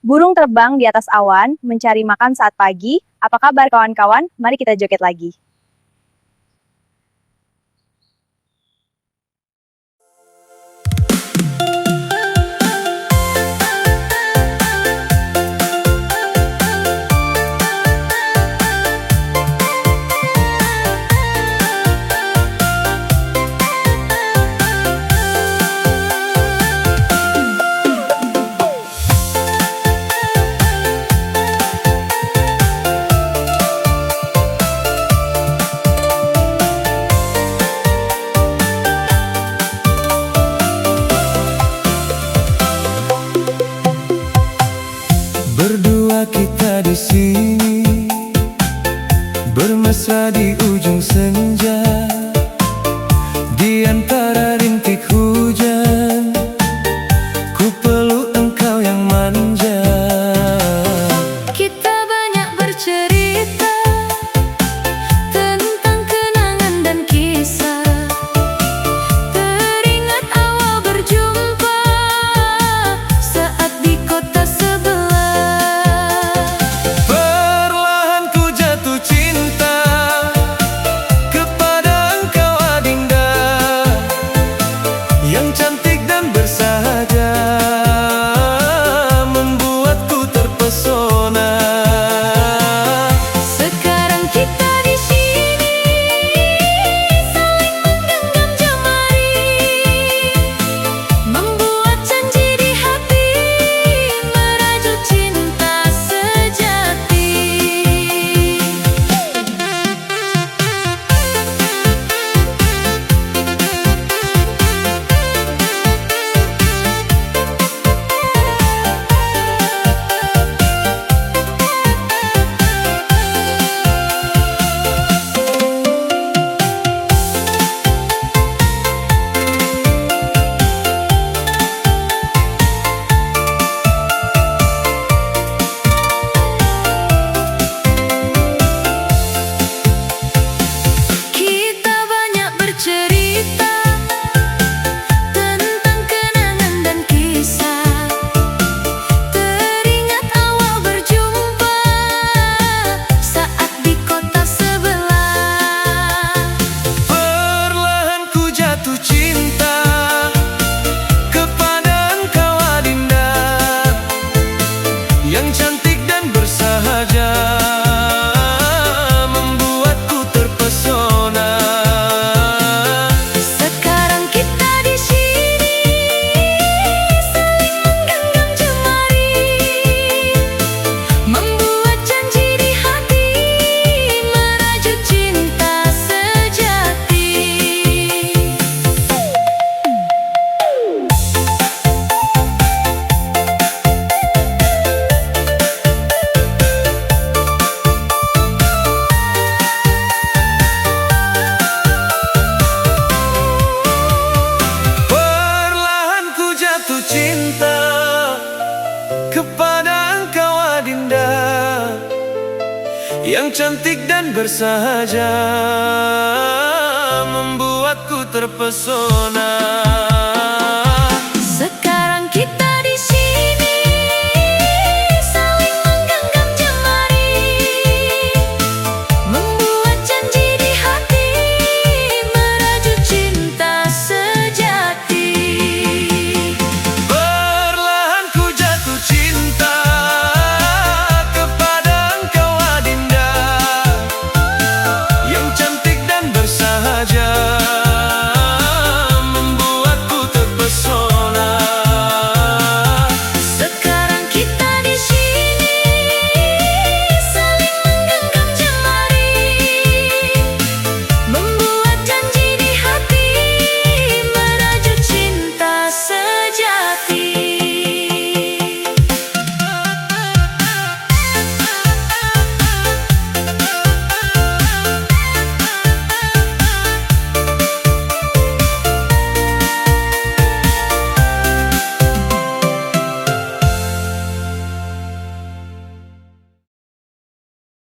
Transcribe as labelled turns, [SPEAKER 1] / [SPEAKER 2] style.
[SPEAKER 1] Burung terbang di atas awan, mencari makan saat pagi. Apa kabar kawan-kawan? Mari kita joget lagi.
[SPEAKER 2] Berdua kita di sini, bermesra di ujung senja, di antara rintik hujan, ku peluk engkau yang manja.
[SPEAKER 3] Kita banyak bercerita tentang kenangan dan kisah. Teringat awal berjumpa saat di kota sebelah.
[SPEAKER 2] Perlahan ku jatuh cinta kepada engkau Adinda, yang cantik dan bersahaja, membuatku terpesona.
[SPEAKER 3] Sekarang kita di sini saling menggenggam jemari, membuat janji di hati, merajut cinta sejati. Kita banyak bercerita tentang kenangan dan kisah. Teringat awal berjumpa saat di kota sebelah.
[SPEAKER 2] Perlahan ku jatuh cinta kepada engkau Adinda, yang cantik dan bersahaja, membuatku terpesona.
[SPEAKER 3] Sekarang kita di sini saling menggenggam jemari, membuat janji di hati, merajut cinta sejati.
[SPEAKER 2] Perlahan ku jatuh cinta kepada engkau Adinda, yang cantik dan bersahaja, membuatku terpesona.